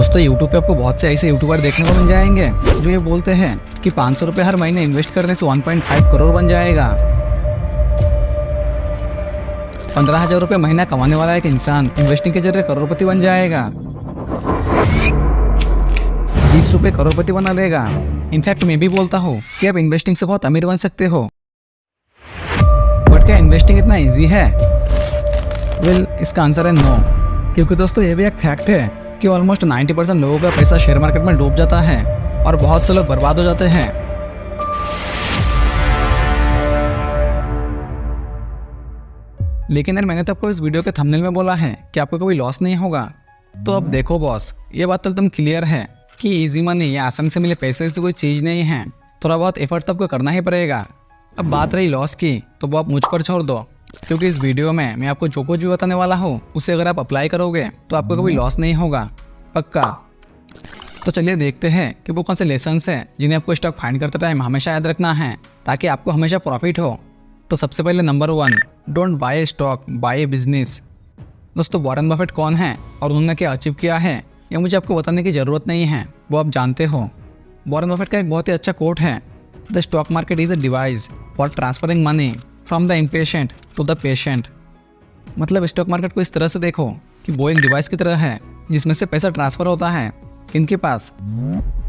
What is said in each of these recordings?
दोस्तों यूट्यूब पे आपको बहुत से ऐसे यूट्यूबर देखने को मिल जाएंगे जो ये बोलते हैं कि 500 रुपये हर महीने इन्वेस्ट करने से 1.5 करोड़ बन जाएगा। 15,000 रुपये महीना कमाने वाला एक इंसान इन्वेस्टिंग के जरिए करोड़पति बन जाएगा। 20 रुपये करोड़पति बना देगा। इनफैक्ट मैं भी बोलता हूँ कि आप इन्वेस्टिंग से बहुत अमीर बन सकते हो। बट क्या इन्वेस्टिंग इतना ईजी है? वेल, इसका आंसर है नो। क्योंकि दोस्तों ये भी एक फैक्ट है कि ऑलमोस्ट 90% लोगों का पैसा शेयर मार्केट में डूब जाता है और बहुत से लोग बर्बाद हो जाते हैं। लेकिन यार मैंने तो आपको इस वीडियो के थंबनेल में बोला है कि आपको कोई लॉस नहीं होगा। तो अब देखो बॉस, ये बात तो एकदम क्लियर है कि इजी मनी या आसानी से मिले पैसे से कोई चीज़ नहीं है। थोड़ा बहुत एफर्ट तो आपको करना ही पड़ेगा। अब बात रही लॉस की, तो वो आप मुझ पर छोड़ दो, क्योंकि इस वीडियो में मैं आपको जो कुछ भी बताने वाला हूँ उसे अगर आप अप्लाई करोगे तो आपको कभी लॉस नहीं होगा, पक्का। तो चलिए देखते हैं कि वो कौन से लेसन्स हैं जिन्हें आपको स्टॉक फाइंड करते टाइम हमेशा याद रखना है ताकि आपको हमेशा प्रॉफिट हो। तो सबसे पहले number 1, don't buy a stock, buy a business. दोस्तों वॉरेन बफेट कौन है और उन्होंने क्या अचीव किया है ये मुझे आपको बताने की ज़रूरत नहीं है, वो आप जानते हो। वॉरेन बफेट का एक बहुत ही अच्छा कोट है, the stock market is a device for transferring money from the impatient to the patient. मतलब स्टॉक मार्केट को इस तरह से देखो कि वो एक डिवाइस की तरह है जिसमें से पैसा ट्रांसफर होता है इनके पास।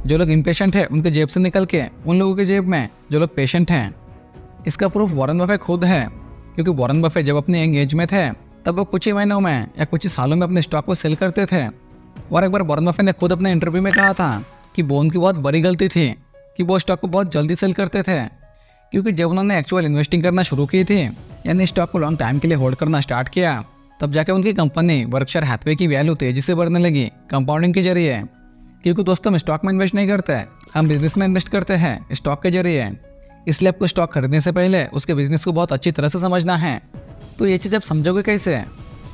जो लोग इम्पेशेंट है उनके जेब से निकल के उन लोगों के जेब में जो लोग पेशेंट हैं। इसका प्रूफ वॉरेन बफेट खुद है, क्योंकि वॉरेन बफेट जब अपने यंग एज में थे तब वो कुछ ही महीनों में या कुछ ही सालों में अपने स्टॉक को सेल करते थे। और एक बार वॉरेन बफेट ने खुद अपने इंटरव्यू में कहा था कि वो उनकी बहुत बड़ी गलती थी कि वो स्टॉक को बहुत जल्दी सेल करते थे, क्योंकि जब उन्होंने एक्चुअल इन्वेस्टिंग करना शुरू की थी, यानी स्टॉक को लॉन्ग टाइम के लिए होल्ड करना स्टार्ट किया, तब जाके उनकी कंपनी बर्कशायर हैथवे की वैल्यू तेजी से बढ़ने लगी कंपाउंडिंग के जरिए। क्योंकि दोस्तों हम स्टॉक में इन्वेस्ट नहीं करते, हम बिजनेस में इन्वेस्ट करते हैं स्टॉक के जरिए। इसलिए आपको स्टॉक खरीदने से पहले उसके बिजनेस को बहुत अच्छी तरह से समझना है। तो ये चीज़ आप समझोगे कैसे?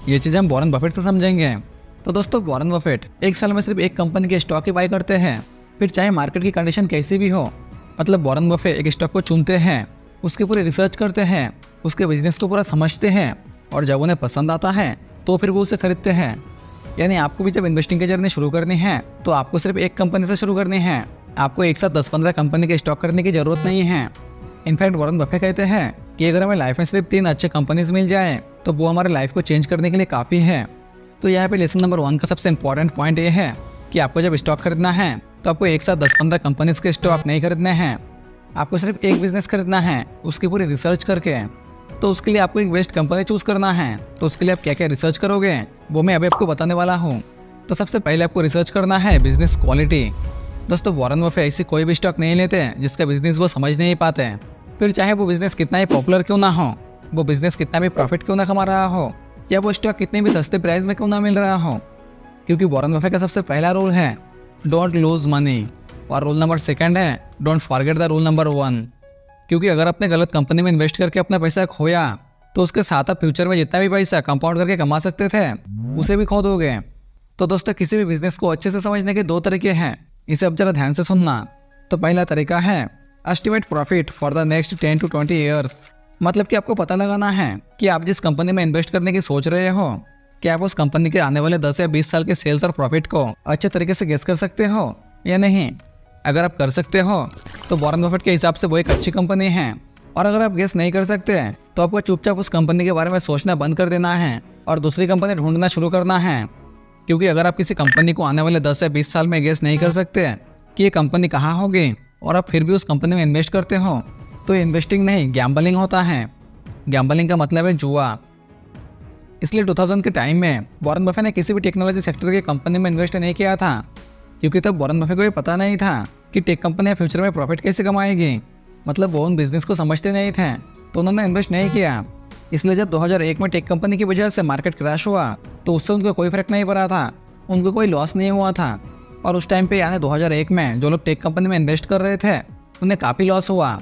ये चीज़ हम वॉरेन बफेट से समझेंगे। तो दोस्तों वॉरेन बफेट एक साल में सिर्फ एक कंपनी के स्टॉक ही बाय करते हैं, फिर चाहे मार्केट की कंडीशन कैसी भी हो। मतलब वॉरेन बफेट एक स्टॉक को चुनते हैं, उसकी पूरी रिसर्च करते हैं, उसके बिजनेस को पूरा समझते हैं और जब उन्हें पसंद आता है तो फिर वो उसे खरीदते हैं। यानी आपको भी जब इन्वेस्टिंग की जर्नी शुरू करनी है तो आपको सिर्फ एक कंपनी से शुरू करनी है। आपको एक साथ 10-15 कंपनी के स्टॉक करने की जरूरत नहीं है। इनफैक्ट वॉरेन बफेट कहते हैं कि अगर हमें लाइफ में सिर्फ 3 अच्छे कंपनीज मिल जाए तो वो हमारे लाइफ को चेंज करने के लिए काफ़ी है। तो यहाँ पे लेसन नंबर 1 का सबसे इंपॉर्टेंट पॉइंट ये है कि आपको जब स्टॉक खरीदना है तो आपको एक साथ 10-15 कंपनीज के स्टॉक नहीं खरीदने हैं। आपको सिर्फ एक बिजनेस खरीदना है, उसकी पूरी रिसर्च करके। तो उसके लिए आपको एक बेस्ट कंपनी चूज करना है। तो उसके लिए आप क्या क्या रिसर्च करोगे वो मैं अभी आपको बताने वाला हूँ। तो सबसे पहले आपको रिसर्च करना है बिजनेस क्वालिटी। दोस्तों वॉरेन बफेट ऐसी कोई भी स्टॉक नहीं लेते जिसका बिजनेस वो समझ नहीं पाते, फिर चाहे वो बिजनेस कितना ही पॉपुलर क्यों ना हो, वो बिजनेस कितना भी प्रॉफिट क्यों ना कमा रहा हो, या वो स्टॉक कितने भी सस्ते प्राइस में क्यों ना मिल रहा हो। क्योंकि वॉरेन बफेट का सबसे पहला रूल है डोंट लूज मनी, और रूल नंबर 2 है don't forget the rule number 1। क्योंकि अगर आपने गलत कंपनी में इन्वेस्ट करके अपना पैसा खोया तो उसके साथ आप फ्यूचर में जितना भी पैसा कंपाउंड करके कमा सकते थे उसे भी खो दोगे। तो दोस्तों किसी भी बिजनेस को अच्छे से समझने के 2 तरीके हैं, इसे अब जरा ध्यान से सुनना। तो पहला तरीका है estimate profit for the next 10 to 20 years. मतलब कि आपको पता लगाना है कि आप जिस कंपनी में इन्वेस्ट करने की सोच रहे हो, क्या आप उस कंपनी के आने वाले 10 या 20 साल के सेल्स और प्रॉफिट को अच्छे तरीके से गेस कर सकते हो या नहीं। अगर आप कर सकते हो तो वॉरेन बफेट के हिसाब से वो एक अच्छी कंपनी है, और अगर आप गेस नहीं कर सकते तो आपको चुपचाप उस कंपनी के बारे में सोचना बंद कर देना है और दूसरी कंपनी ढूंढना शुरू करना है। क्योंकि अगर आप किसी कंपनी को आने वाले 10 या 20 साल में गेस नहीं कर सकते कि ये कंपनी कहाँ होगी और आप फिर भी उस कंपनी में इन्वेस्ट करते हो तो इन्वेस्टिंग नहीं गैम्बलिंग होता है। गैम्बलिंग का मतलब है जुआ। इसलिए 2000 के टाइम में वॉरेन बफेट ने किसी भी टेक्नोलॉजी सेक्टर की कंपनी में इन्वेस्ट नहीं किया था, क्योंकि तब वॉरेन बफेट को ये पता नहीं था कि टेक कंपनियां फ्यूचर में प्रॉफिट कैसे कमाएगी। मतलब वो उन बिजनेस को समझते नहीं थे तो उन्होंने इन्वेस्ट नहीं किया। इसलिए जब 2001 में टेक कंपनी की वजह से मार्केट क्रैश हुआ तो उससे उनको कोई फर्क नहीं पड़ा था, उनको कोई लॉस नहीं हुआ था। और उस टाइम पे यानी 2001 में जो लोग टेक कंपनी में इन्वेस्ट कर रहे थे उन्हें काफ़ी लॉस हुआ,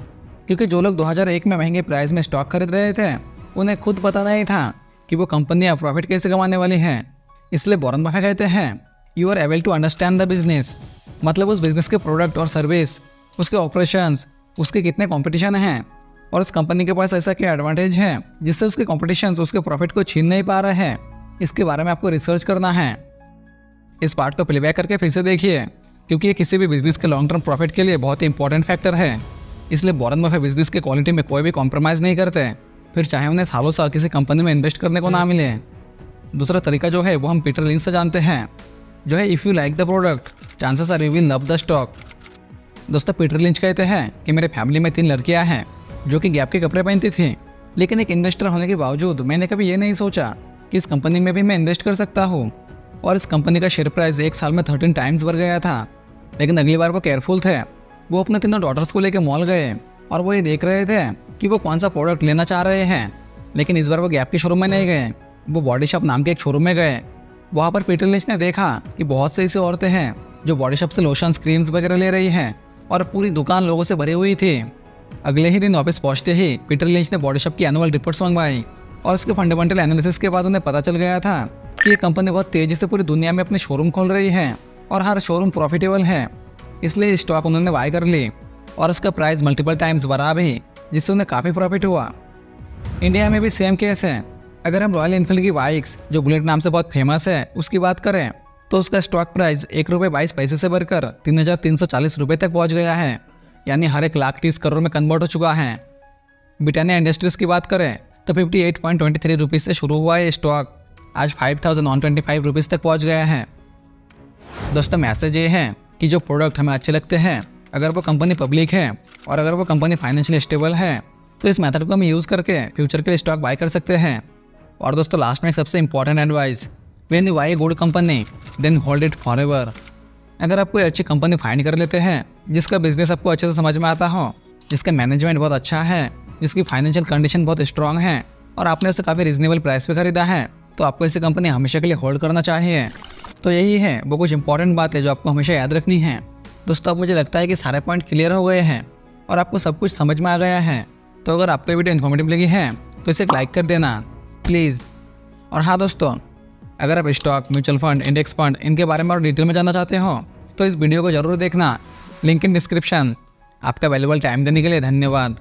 क्योंकि जो लोग 2001 में महंगे प्राइस में स्टॉक खरीद रहे थे उन्हें खुद पता नहीं था कि वो कंपनियां प्रॉफिट कैसे कमाने वाली हैं। इसलिए वॉरेन बफेट कहते हैं you are able to understand the business. मतलब उस बिजनेस के प्रोडक्ट और सर्विस, उसके ऑपरेशंस, उसके कितने कंपटीशन हैं और उस कंपनी के पास ऐसा क्या एडवांटेज है जिससे उसके कंपटीशन उसके प्रॉफिट को छीन नहीं पा रहे हैं, इसके बारे में आपको रिसर्च करना है। इस पार्ट को प्लेबैक करके फिर से देखिए, क्योंकि ये किसी भी बिजनेस के लॉन्ग टर्म प्रॉफिट के लिए बहुत ही इंपॉर्टेंट फैक्टर है। इसलिए वॉरेन बफेट बिजनेस की क्वालिटी में कोई भी कॉम्प्रोमाइज़ नहीं करते, फिर चाहे उन्हें सालों साल किसी कंपनी में इन्वेस्ट करने को ना मिले। दूसरा तरीका जो है वो हम पीटर लिंच से जानते हैं, जो है if you like the product chances are you will love the stock. दोस्तों पीटर लिंच कहते हैं कि मेरे फैमिली में 3 लड़कियां हैं जो कि गैप के कपड़े पहनती थी, लेकिन एक इन्वेस्टर होने के बावजूद मैंने कभी ये नहीं सोचा कि इस कंपनी में भी मैं इन्वेस्ट कर सकता हूँ। और इस कंपनी का शेयर प्राइस 1 साल में 13 टाइम्स बढ़ गया था। लेकिन अगली बार वो केयरफुल थे, वो अपने 3 डॉटर्स को लेकर मॉल गए और वो ये देख रहे थे कि वो कौन सा प्रोडक्ट लेना चाह रहे हैं। लेकिन इस बार वो गैप के शोरूम में नहीं गए, वो बॉडी शॉप नाम के एक शोरूम में गए। वहाँ पर पीटर लिंच ने देखा कि बहुत से ऐसी औरतें हैं जो बॉडी शॉप से लोशन, क्रीम्स वगैरह ले रही हैं और पूरी दुकान लोगों से भरी हुई थी। अगले ही दिन ऑफिस पहुंचते ही पीटर लिंच ने बॉडी शॉप की एनुअल रिपोर्ट्स मंगवाई और उसके फंडामेंटल एनालिसिस के बाद उन्हें पता चल गया था कि ये कंपनी बहुत तेज़ी से पूरी दुनिया में अपने शोरूम खोल रही है और हर शोरूम प्रॉफिटेबल है। इसलिए स्टॉक उन्होंने बाय कर ली और उसका प्राइस मल्टीपल टाइम्स बढ़ा भी, जिससे उन्हें काफ़ी प्रॉफिट हुआ। इंडिया में भी सेम केस है। अगर हम रॉयल एनफील्ड की बाइक्स जो बुलेट नाम से बहुत फेमस है उसकी बात करें तो उसका स्टॉक प्राइस ₹1.22 से बढ़कर 3,340 रुपये तक पहुंच गया है, यानी हर 1,30,30 करोड़ में कन्वर्ट हो चुका है। ब्रिटानिया इंडस्ट्रीज की बात करें तो 58.23 रुपीज़ से शुरू हुआ ये स्टॉक आज 5,125 रुपीज़ तक पहुंच गया है। दोस्तों मैसेज ये है कि जो प्रोडक्ट हमें अच्छे लगते हैं, अगर वो कंपनी पब्लिक है और अगर वो कंपनी फाइनेंशियली स्टेबल है, तो इस मेथड को हम यूज़ करके फ्यूचर के लिए स्टॉक बाय कर सकते हैं। और दोस्तों लास्ट में एक सबसे important advice, when you buy a good company then hold it forever. अगर आप कोई अच्छी कंपनी फाइंड कर लेते हैं जिसका बिजनेस आपको अच्छे से समझ में आता हो, जिसका मैनेजमेंट बहुत अच्छा है, जिसकी फाइनेंशियल कंडीशन बहुत स्ट्रांग है और आपने उसे काफ़ी रीजनेबल प्राइस पे खरीदा है, तो आपको ऐसी कंपनी हमेशा के लिए होल्ड करना चाहिए। तो यही है वो कुछ इंपॉर्टेंट बात है जो आपको हमेशा याद रखनी है। दोस्तों अब मुझे लगता है कि सारे पॉइंट क्लियर हो गए हैं और आपको सब कुछ समझ में आ गया है। तो अगर आपको वीडियो इन्फॉर्मेटिव लगी है तो इसे लाइक कर देना प्लीज़। और हाँ दोस्तों, अगर आप stock, mutual fund, index fund इनके बारे में और डिटेल में जानना चाहते हो तो इस वीडियो को जरूर देखना, लिंक इन डिस्क्रिप्शन। आपका वैल्यूबल टाइम देने के लिए धन्यवाद।